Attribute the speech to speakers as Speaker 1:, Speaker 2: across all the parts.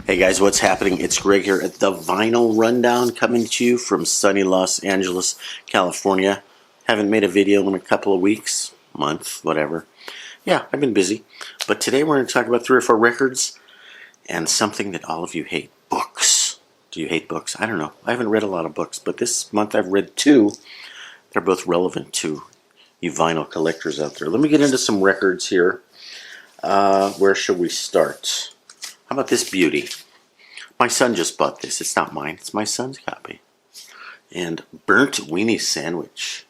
Speaker 1: Hey guys, what's happening? It's Greg here at the Vinyl Rundown, coming to you from sunny Los Angeles, California. Haven't made a video in a couple of weeks, month, whatever. Yeah, I've been busy. But today we're going to talk about 3 or 4 records and something that all of you hate, books. Do you hate books? I don't know. I haven't read a lot of books, but this month I've read 2. They're both relevant to you vinyl collectors out there. Let me get into some records here. Where should we start? How about this beauty? My son just bought this. It's not mine. It's my son's copy. And Burnt Weenie Sandwich.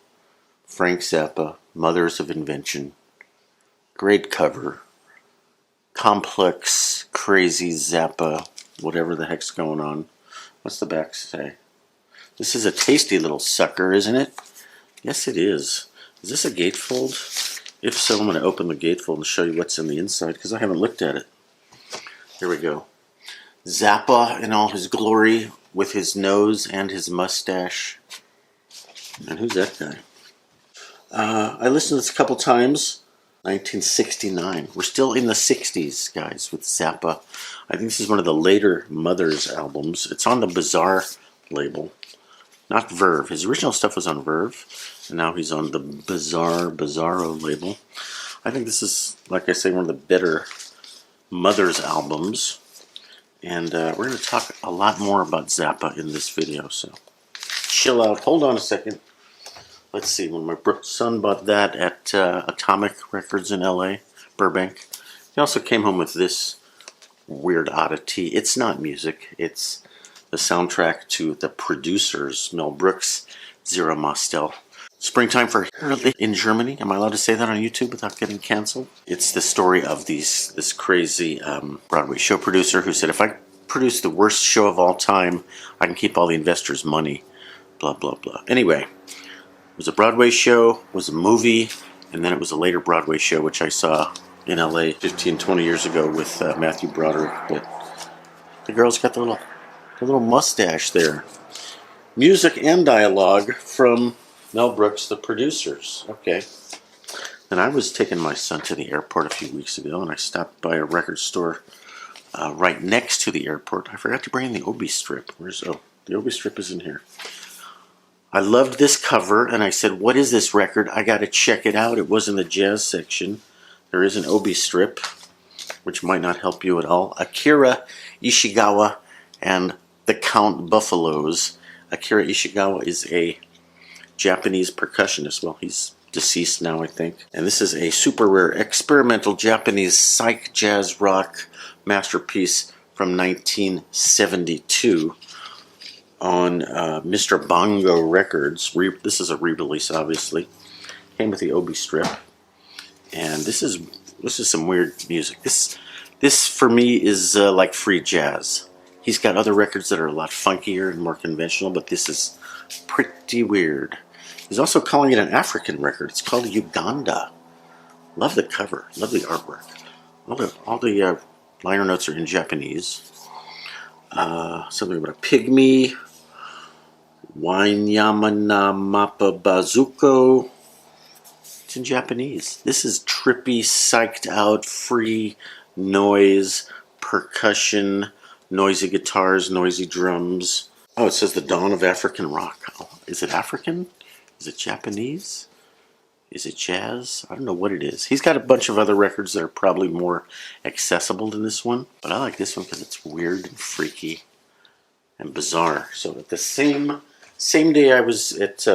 Speaker 1: Frank Zappa, Mothers of Invention. Great cover. Complex, crazy Zappa, whatever the heck's going on. What's the back say? This is a tasty little sucker, isn't it? Yes, it is. Is this a gatefold? If so, I'm going to open the gatefold and show you what's in the inside, because I haven't looked at it. Here we go. Zappa in all his glory, with his nose and his mustache. And who's that guy? I listened to this a couple times. 1969. We're still in the 60s, guys, with Zappa. I think this is one of the later Mothers albums. It's on the Bizarre label, not Verve. His original stuff was on Verve, and now he's on the Bizarro label. I think this is, like I say, one of the better Mothers albums. And we're going to talk a lot more about Zappa in this video, so chill out. Hold on a second. Let's see, when my son bought that at Atomic Records in LA, Burbank, he also came home with this weird oddity. It's not music, it's the soundtrack to The Producers, Mel Brooks, Zero Mostel. Springtime for in Germany. Am I allowed to say that on YouTube without getting canceled? It's the story of this crazy Broadway show producer who said, if I produce the worst show of all time, I can keep all the investors' money. Blah, blah, blah. Anyway, it was a Broadway show, it was a movie, and then it was a later Broadway show, which I saw in LA 15, 20 years ago with Matthew Broderick. But the girl's got the little mustache there. Music and dialogue from Mel Brooks, The Producers. Okay. And I was taking my son to the airport a few weeks ago, and I stopped by a record store right next to the airport. I forgot to bring in the Obi strip. The Obi strip is in here. I loved this cover, and I said, what is this record? I got to check it out. It was in the jazz section. There is an Obi strip, which might not help you at all. Akira Ishigawa and the Count Buffaloes. Akira Ishigawa is a Japanese percussionist. Well, he's deceased now, I think. And this is a super rare experimental Japanese psych jazz rock masterpiece from 1972 on Mr. Bongo Records. This is a re-release, obviously. Came with the Obi strip. And this is some weird music. This for me is like free jazz. He's got other records that are a lot funkier and more conventional, but this is pretty weird. He's also calling it an African record. It's called Uganda. Love the cover. Love the artwork. All the liner notes are in Japanese. Something about a pygmy. Wainyamana Mappa Bazuko. It's in Japanese. This is trippy, psyched out, free noise, percussion, noisy guitars, noisy drums. Oh, it says the dawn of African rock. Oh, is it African? Is it Japanese? Is it jazz? I don't know what it is. He's got a bunch of other records that are probably more accessible than this one, but I like this one because it's weird and freaky and bizarre. So at the same day I was at,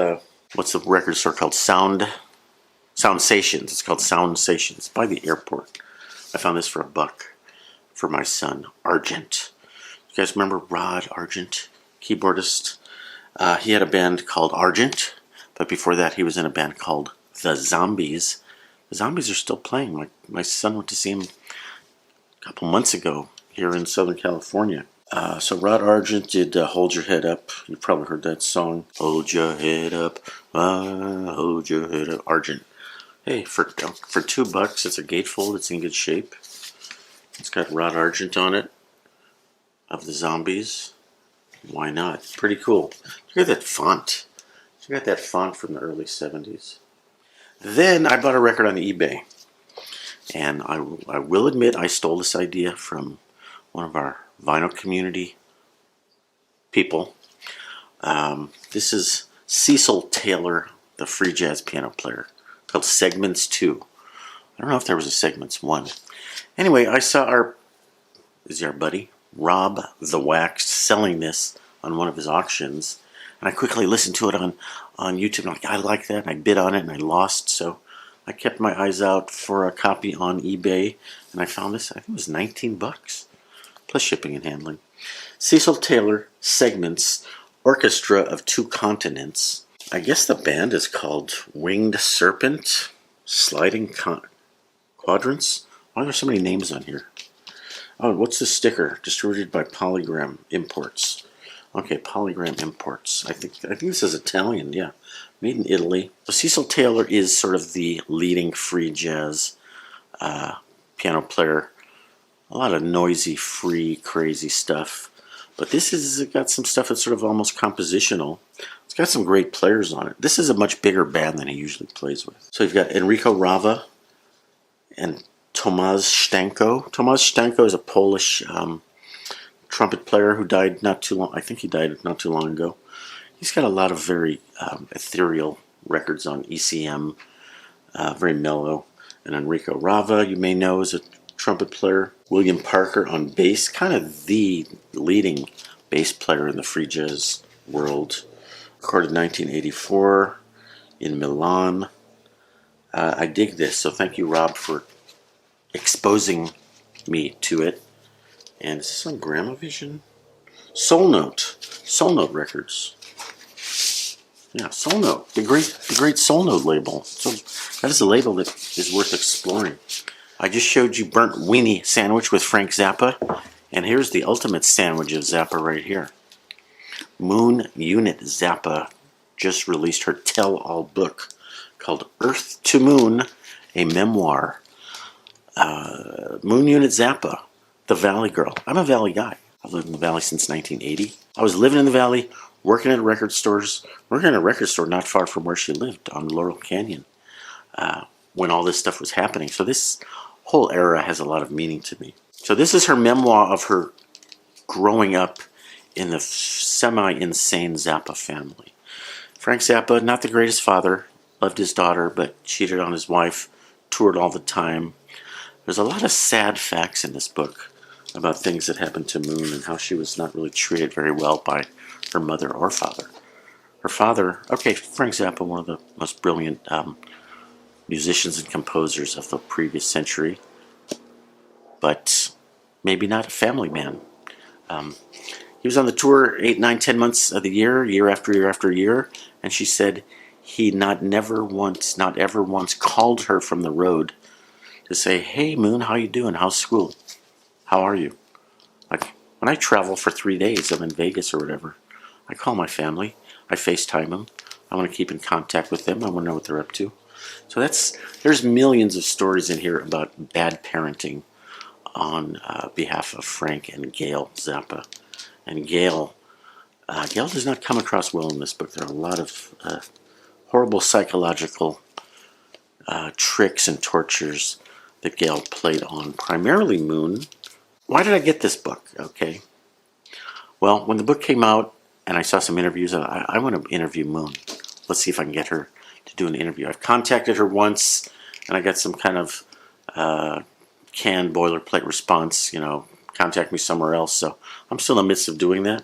Speaker 1: what's the record store called? Soundsations. It's called Soundsations by the airport. I found this for $1 for my son, Argent. You guys remember Rod Argent, keyboardist? He had a band called Argent, but before that he was in a band called The Zombies. The Zombies are still playing. My son went to see him a couple months ago here in Southern California. So Rod Argent did Hold Your Head Up. You've probably heard that song. Hold your head up, hold your head up. Argent. Hey, for $2, it's a gatefold. It's in good shape. It's got Rod Argent on it of the Zombies. Why not? Pretty cool. Look at that font. You got that font from the early 70s. Then I bought a record on eBay. And I will admit I stole this idea from one of our vinyl community people. This is Cecil Taylor, the free jazz piano player, called Segments 2. I don't know if there was a Segments 1. Anyway, I saw our buddy, Rob the Wax, selling this on one of his auctions. And I quickly listened to it on YouTube. I'm like, I like that. And I bid on it and I lost. So I kept my eyes out for a copy on eBay. And I found this, I think it was 19 bucks. Plus shipping and handling. Cecil Taylor, Segments, Orchestra of Two Continents. I guess the band is called Winged Serpent, Sliding Quadrants. Why are there so many names on here? Oh, what's the sticker? Distributed by Polygram Imports. Okay, Polygram Imports. I think this is Italian, yeah. Made in Italy. So Cecil Taylor is sort of the leading free jazz piano player. A lot of noisy, free, crazy stuff. But this has got some stuff that's sort of almost compositional. It's got some great players on it. This is a much bigger band than he usually plays with. So you've got Enrico Rava and Tomasz Stanko. Tomasz Stanko is a Polish trumpet player who died not too long. I think he died not too long ago. He's got a lot of very ethereal records on ECM, very mellow. And Enrico Rava, you may know, is a trumpet player. William Parker on bass, kind of the leading bass player in the free jazz world. Recorded 1984 in Milan. I dig this, so thank you, Rob, for exposing me to it. And is this on Gramavision? Soul Note Records. Yeah, Soul Note, the great Soul Note label. So that is a label that is worth exploring. I just showed you burnt weenie sandwich with Frank Zappa, and here's the ultimate sandwich of Zappa right here. Moon Unit Zappa just released her tell-all book called Earth to Moon, a memoir. Moon Unit Zappa, the Valley Girl. I'm a Valley guy. I've lived in the Valley since 1980. I was living in the Valley, working at record stores, working at a record store not far from where she lived on Laurel Canyon when all this stuff was happening. So this whole era has a lot of meaning to me. So this is her memoir of her growing up in the semi-insane Zappa family. Frank Zappa, not the greatest father, loved his daughter, but cheated on his wife, toured all the time. There's a lot of sad facts in this book about things that happened to Moon and how she was not really treated very well by her mother or father. Her father, okay, Frank Zappa, one of the most brilliant musicians and composers of the previous century, but maybe not a family man. He was on the tour 8, 9, 10 months of the year after year after year, and she said he not ever once called her from the road to say, "Hey Moon, how you doing? How's school? How are you?" Like, when I travel for 3 days, I'm in Vegas or whatever, I call my family, I FaceTime them, I want to keep in contact with them, I want to know what they're up to. So there's millions of stories in here about bad parenting on behalf of Frank and Gail Zappa. And Gail does not come across well in this book. There are a lot of horrible psychological tricks and tortures that Gail played on primarily Moon. Why did I get this book? Okay. Well, when the book came out and I saw some interviews, I want to interview Moon. Let's see if I can get her to do an interview. I've contacted her once and I got some kind of canned boilerplate response, contact me somewhere else. So I'm still in the midst of doing that.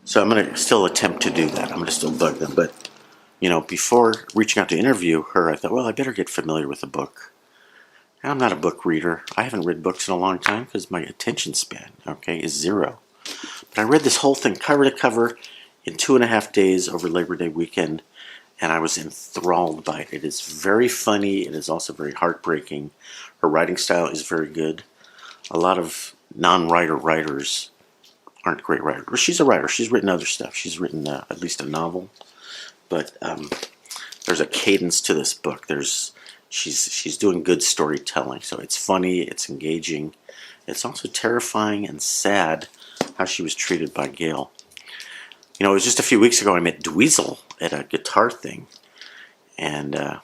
Speaker 1: So I'm going to still attempt to do that. I'm going to still bug them. But, before reaching out to interview her, I thought, well, I better get familiar with the book. And I'm not a book reader. I haven't read books in a long time because my attention span, is 0. But I read this whole thing cover to cover in 2.5 days over Labor Day weekend, and I was enthralled by it. It is very funny. It is also very heartbreaking. Her writing style is very good. A lot of non-writer writers aren't great writers. Well, she's a writer. She's written other stuff. She's written at least a novel. But there's a cadence to this book. She's doing good storytelling. So it's funny. It's engaging. It's also terrifying and sad how she was treated by Gail. It was just a few weeks ago I met Dweezil at a guitar thing. And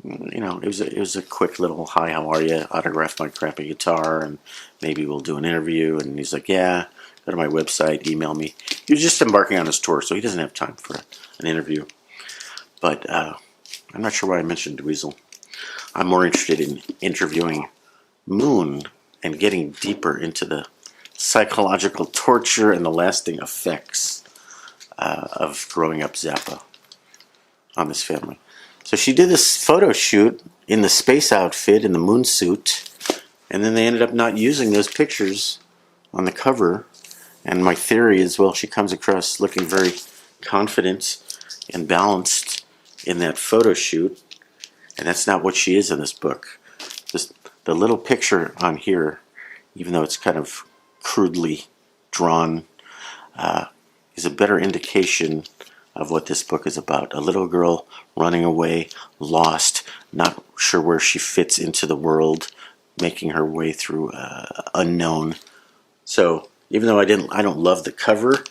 Speaker 1: it was a quick little hi, how are you? Autograph my crappy guitar, and maybe we'll do an interview. And he's like, yeah, go to my website, email me. He was just embarking on his tour, so he doesn't have time for an interview. But I'm not sure why I mentioned Dweezil. I'm more interested in interviewing Moon and getting deeper into the psychological torture and the lasting effects of growing up Zappa on this family. So she did this photo shoot in the space outfit, in the moon suit, and then they ended up not using those pictures on the cover. And my theory is, well, she comes across looking very confident and balanced in that photo shoot, and that's not what she is in this book. The little picture on here, even though it's kind of crudely drawn, is a better indication of what this book is about. A little girl running away, lost, not sure where she fits into the world, making her way through unknown. So even though I don't love the cover,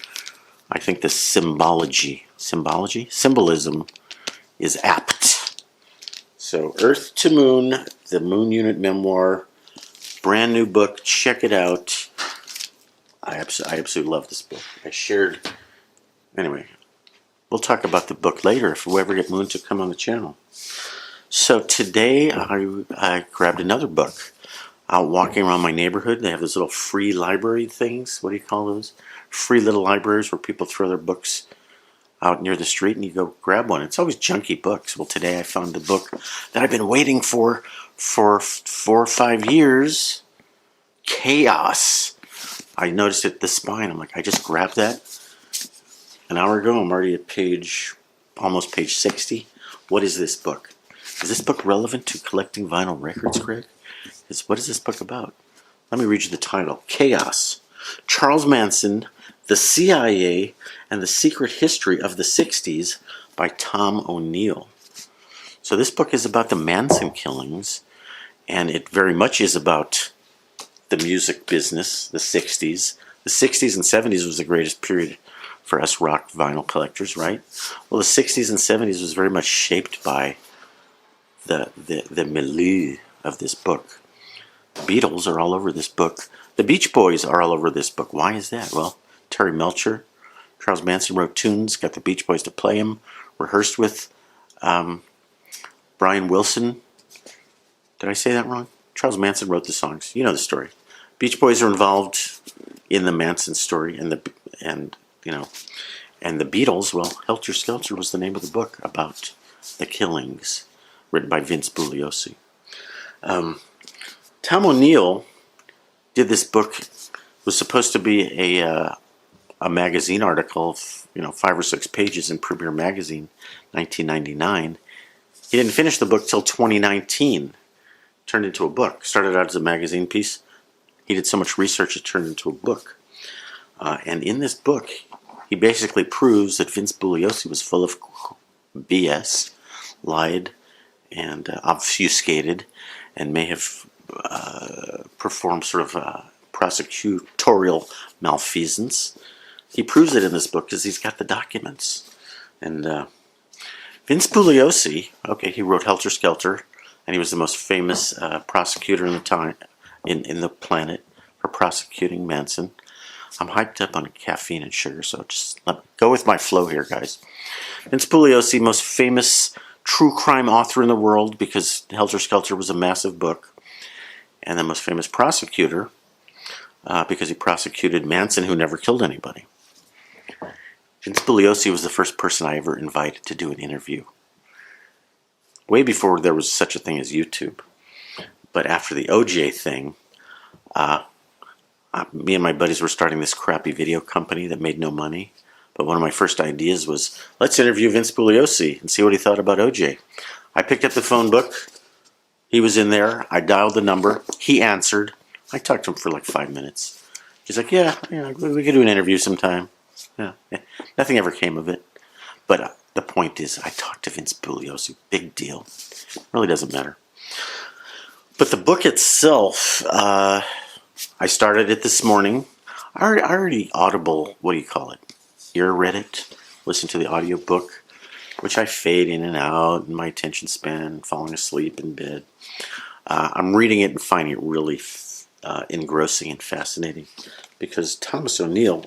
Speaker 1: I think the symbolism is apt. So Earth to Moon, the Moon Unit Memoir, brand new book. Check it out. I absolutely love this book. Anyway, we'll talk about the book later if we ever get Moon to come on the channel. So today I grabbed another book. Out walking around my neighborhood, they have those little free library things. What do you call those? Free little libraries where people throw their books out near the street and you go grab one. It's always junky books. Well, today I found the book that I've been waiting for 4 or 5 years. Chaos. I noticed it at the spine. I'm like, I just grabbed that an hour ago. I'm already at almost page 60. What is this book? Is this book relevant to collecting vinyl records, Greg? What is this book about? Let me read you the title. Chaos. Charles Manson, the CIA, and the Secret History of the 60s by Tom O'Neill. So this book is about the Manson killings, and it very much is about the music business, the 60s. The 60s and 70s was the greatest period for us rock vinyl collectors, right? Well, the 60s and 70s was very much shaped by the milieu of this book. The Beatles are all over this book. The Beach Boys are all over this book. Why is that? Well, Terry Melcher, Charles Manson wrote tunes, got the Beach Boys to play them, rehearsed with Brian Wilson. Did I say that wrong? Charles Manson wrote the songs. You know the story. Beach Boys are involved in the Manson story, and the Beatles. Well, Helter Skelter was the name of the book about the killings, written by Vince Bugliosi. Tom O'Neill did this book. It was supposed to be a magazine article, 5 or 6 pages in Premiere Magazine, 1999. He didn't finish the book till 2019. Turned into a book. Started out as a magazine piece. He did so much research it turned into a book. And in this book, he basically proves that Vince Bugliosi was full of BS, lied, and obfuscated, and may have performed sort of prosecutorial malfeasance. He proves it in this book because he's got the documents. And Vince Bugliosi, he wrote Helter Skelter, and he was the most famous prosecutor in the time in the planet for prosecuting Manson. I'm hyped up on caffeine and sugar, so just go with my flow here, guys. Vince Bugliosi, most famous true crime author in the world because Helter Skelter was a massive book, and the most famous prosecutor because he prosecuted Manson, who never killed anybody. Vince Bugliosi was the first person I ever invited to do an interview. Way before there was such a thing as YouTube. But after the OJ thing, me and my buddies were starting this crappy video company that made no money. But one of my first ideas was, let's interview Vince Bugliosi and see what he thought about OJ. I picked up the phone book. He was in there. I dialed the number. He answered. I talked to him for like 5 minutes. He's like, yeah, we could do an interview sometime. Yeah. Nothing ever came of it. But the point is, I talked to Vince Bugliosi. Big deal. Really doesn't matter. But the book itself, I started it this morning. I already Audible, what do you call it? Ear read it. Listened to the audio book. which I fade in and out in my attention span, falling asleep in bed. I'm reading it and finding it really engrossing and fascinating, because Thomas O'Neill,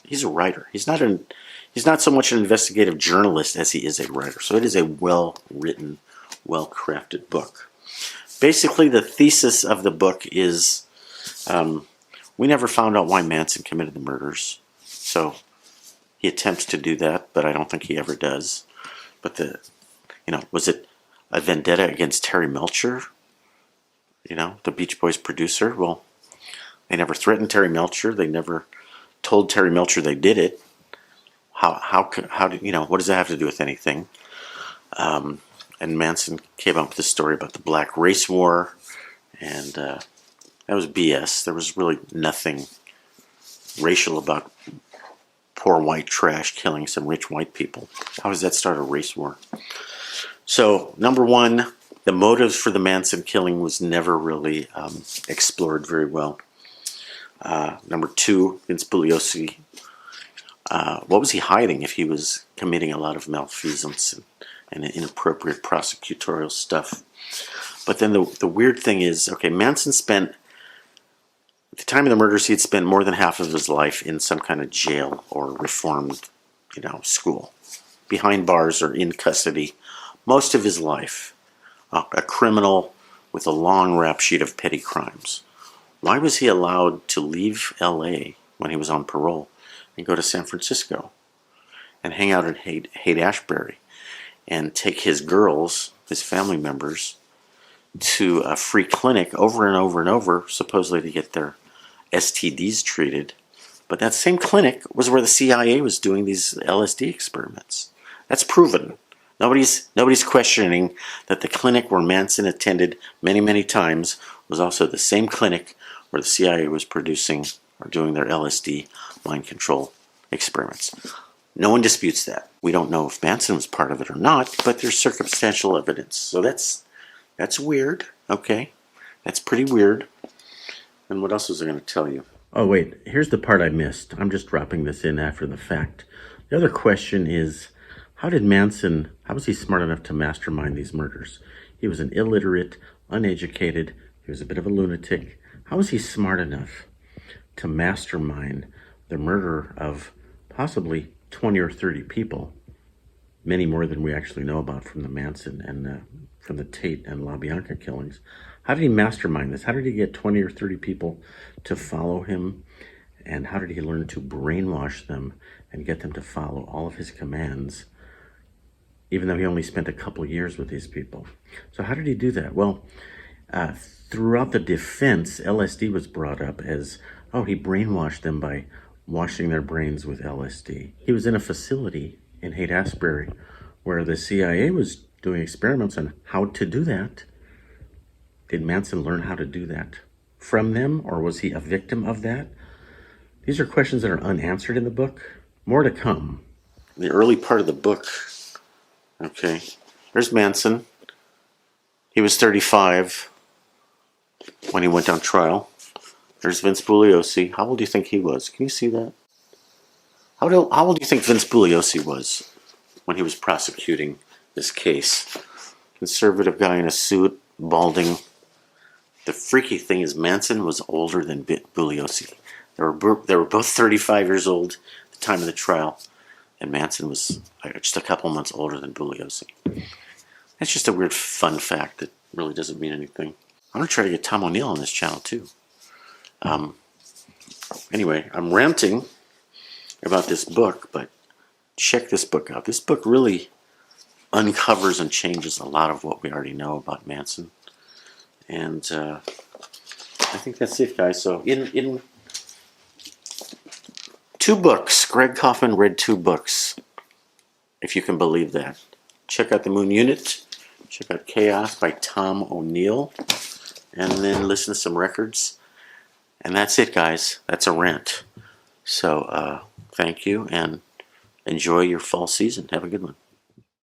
Speaker 1: he's a writer. He's not so much an investigative journalist as he is a writer. So it is a well-written, well-crafted book. Basically, the thesis of the book is we never found out why Manson committed the murders. So he attempts to do that, but I don't think he ever does. But was it a vendetta against Terry Melcher? The Beach Boys producer? Well, they never threatened Terry Melcher. They never told Terry Melcher they did it. How did what does that have to do with anything? And Manson came up with this story about the Black Race War, and that was BS. There was really nothing racial about poor white trash killing some rich white people. How does that start a race war? So, number one, the motives for the Manson killing was never really explored very well. Number two, Vince Bugliosi. What was he hiding if he was committing a lot of malfeasance and inappropriate prosecutorial stuff? But then the weird thing is, okay, Manson spent, at the time of the murders, he had spent more than half of his life in some kind of jail or reformed, school, behind bars or in custody, most of his life. A criminal with a long rap sheet of petty crimes. Why was he allowed to leave L.A. when he was on parole and go to San Francisco and hang out in Haight-Ashbury and take his girls, his family members, to a free clinic over and over and over, supposedly to get their STDs treated? But that same clinic was where the CIA was doing these LSD experiments. That's proven. Nobody's questioning that the clinic where Manson attended many, many times was also the same clinic where the CIA was producing or doing their LSD mind control experiments. No one disputes that. We don't know if Manson was part of it or not, but there's circumstantial evidence. So that's weird, okay? That's pretty weird. And what else was I going to tell you? Oh, wait, here's the part I missed. I'm just dropping this in after the fact. The other question is, how was he smart enough to mastermind these murders? He was an illiterate, uneducated, he was a bit of a lunatic. How was he smart enough to mastermind the murder of possibly 20 or 30 people, many more than we actually know about from the Manson and from the Tate and LaBianca killings? How did he mastermind this? How did he get 20 or 30 people to follow him? And how did he learn to brainwash them and get them to follow all of his commands, even though he only spent a couple years with these people? So how did he do that? Well, throughout the defense, LSD was brought up as, he brainwashed them by washing their brains with LSD. He was in a facility in Haight-Ashbury where the CIA was doing experiments on how to do that. Did Manson learn how to do that from them, or was he a victim of that? These are questions that are unanswered in the book. More to come. The early part of the book, okay, there's Manson. He was 35 when he went on trial. There's Vince Bugliosi. How old do you think he was? Can you see that? How old do you think Vince Bugliosi was when he was prosecuting this case? Conservative guy in a suit, balding. The freaky thing is Manson was older than Bugliosi. They were both 35 years old at the time of the trial, and Manson was just a couple months older than Bugliosi. That's just a weird fun fact that really doesn't mean anything. I'm going to try to get Tom O'Neill on this channel too. Anyway, I'm ranting about this book, but check this book out. This book really uncovers and changes a lot of what we already know about Manson. And I think that's it, guys. So in 2 books, Greg Kaufman read 2 books, if you can believe that. Check out The Moon Unit. Check out Chaos by Tom O'Neill. And then listen to some records. And that's it, guys. That's a rant. So thank you, and enjoy your fall season. Have a good one.